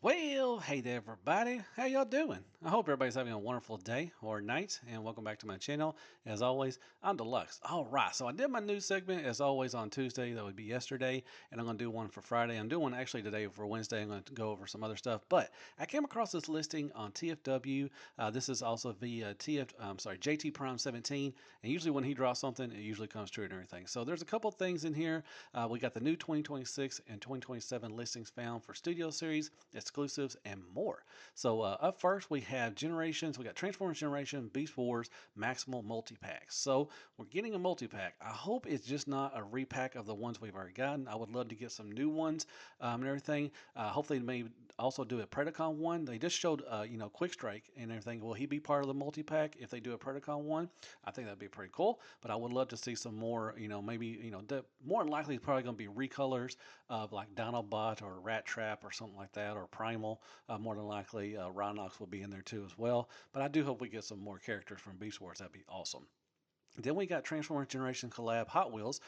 Well, hey there, everybody. How y'all doing? I hope everybody's having a wonderful day or night, and welcome back to my channel. As always, I'm Deluxe. All right, so I did my news segment as always on Tuesday. That would be yesterday, and I'm going to do one for Friday. I'm doing one actually today for Wednesday. I'm going to go over some other stuff, but I came across this listing on TFW. This is also via JT Prime 17, and usually when he draws something, it usually comes true and everything. So there's a couple things in here. We got the new 2026 and 2027 listings found for Studio Series, exclusives, and more. So up first, we have Generations. We got Transformers Generation, Beast Wars, Maximal Multi-Pack. So we're getting a multi-pack. I hope it's just not a repack of the ones we've already gotten. I would love to get some new ones and everything. Hopefully, they may also do a Predacon one. They just showed, Quick Strike and everything. Will he be part of the multi-pack if they do a Predacon one? I think that'd be pretty cool. But I would love to see some more, more than likely it's probably going to be recolors of like Dinobot or Rat Trap or something like that, or Primal. More than likely, Rhinox will be in there too as well. But I do hope we get some more characters from Beast Wars. That'd be awesome. Then we got Transformers Generation Collab Hot Wheels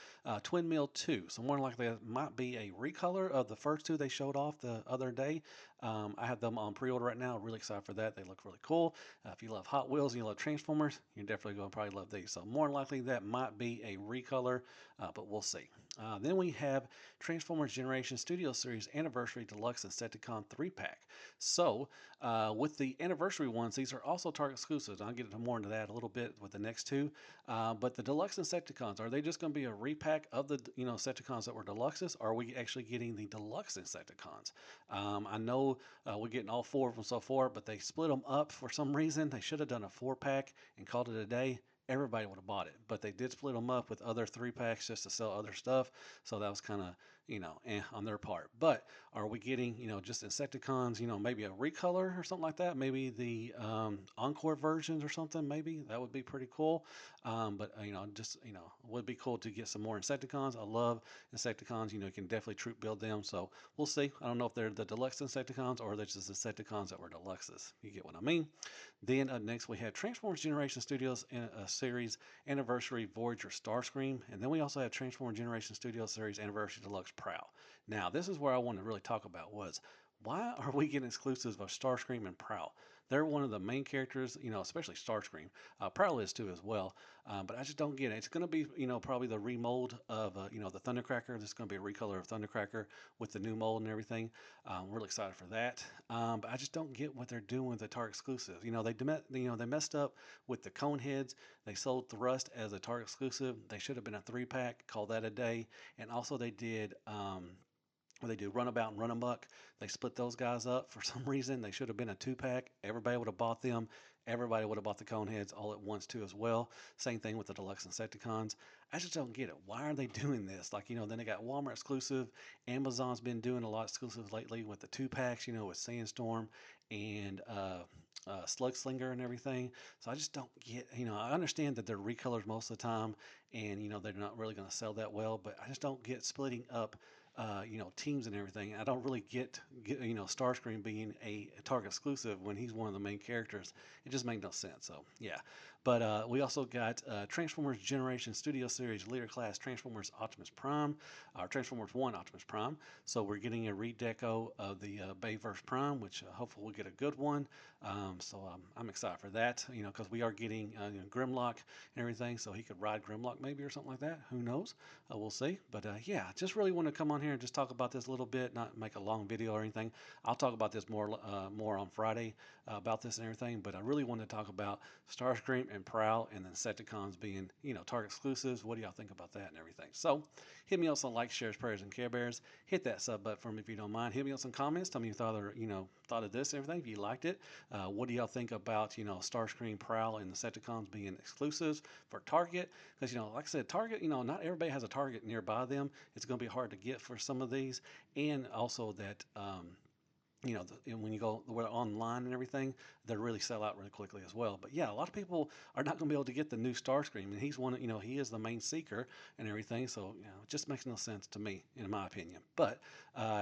Twin Mill 2. So more than likely that might be a recolor of the first two they showed off the other day. I have them on pre-order right now. Really excited for that. They look really cool. If you love Hot Wheels and you love Transformers, you're definitely going to probably love these. So more than likely that might be a recolor, but we'll see. Then we have Transformers Generation Studio Series Anniversary Deluxe Insecticon 3-pack. So with the anniversary ones, these are also Target exclusives. I'll get more into that a little bit with the next two. But the Deluxe Insecticons, are they just going to be a repack of the Insecticons that were Deluxes, or are we actually getting the Deluxe Insecticons? I know we're getting all four of them so far, but they split them up for some reason. They should have done a 4-pack and called it a day. Everybody would have bought it, but they did split them up with other 3-packs just to sell other stuff. So that was kind of, on their part. But are we getting, just Insecticons, maybe a recolor or something like that? Maybe the Encore versions or something, maybe that would be pretty cool. It would be cool to get some more Insecticons. I love Insecticons. You can definitely troop build them. So we'll see. I don't know if they're the deluxe Insecticons or they're just Insecticons that were deluxes. You get what I mean? Then next we have Transformers Generation Studios Series Anniversary Voyager Starscream. And then we also have Transformers Generation Studios Series Anniversary Deluxe Prowl. Now, this is where I wanted to really talk about was, why are we getting exclusives of Starscream and Prowl? They're one of the main characters, especially Starscream. Prowl is too as well, but I just don't get it. It's going to be, probably the remold of, the Thundercracker. This is going to be a recolor of Thundercracker with the new mold and everything. I'm really excited for that. But I just don't get what they're doing with the Target exclusives. They messed up with the cone heads. They sold Thrust as a Target exclusive. They should have been a 3-pack. Call that a day. And also they did. They do Runabout and Runamuck. They split those guys up for some reason. They should have been a 2-pack. Everybody would have bought them. Everybody would have bought the Coneheads all at once too as well. Same thing with the Deluxe Insecticons. I just don't get it. Why are they doing this? Then they got Walmart exclusive. Amazon's been doing a lot of exclusives lately with the 2-packs, with Sandstorm and Slug Slinger and everything. So I just don't get, I understand that they're recolors most of the time and, they're not really going to sell that well, but I just don't get splitting up teams and everything. I don't really get Starscream being a Target exclusive when he's one of the main characters. It just makes no sense. So yeah, but we also got Transformers Generation Studio Series Leader Class Transformers Optimus Prime, or Transformers One Optimus Prime. So we're getting a redeco of the Bayverse Prime, which hopefully we'll get a good one. I'm excited for that. Because we are getting Grimlock and everything, so he could ride Grimlock maybe or something like that. Who knows? We'll see. But yeah, just really want to come on here and just talk about this a little bit, not make a long video or anything. I'll talk about this more on Friday about this and everything, but I really want to talk about Starscream and Prowl and then Insecticons being, Target exclusives. What do y'all think about that and everything? So hit me on some likes, shares, prayers, and Care Bears. Hit that sub button for me if you don't mind. Hit me on some comments. Tell me you thought of this and everything, if you liked it. What do y'all think about, Starscream, Prowl, and Insecticons being exclusives for Target? Because, like I said, Target, not everybody has a Target nearby them. It's going to be hard to get for some of these. And also that, when you go online and everything, they really sell out really quickly as well. But yeah, a lot of people are not going to be able to get the new Starscream, and he's one. He is the main seeker and everything. So it just makes no sense to me, in my opinion. But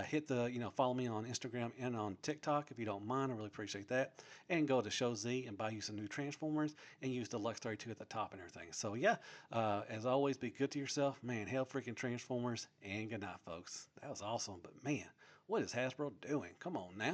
hit the follow me on Instagram and on TikTok if you don't mind. I really appreciate that. And go to Show Z and buy you some new Transformers and use the Lux 32 at the top and everything. So yeah, as always, be good to yourself, man. Hell freaking Transformers, and good night, folks. That was awesome, but man, what is Hasbro doing? Come on now.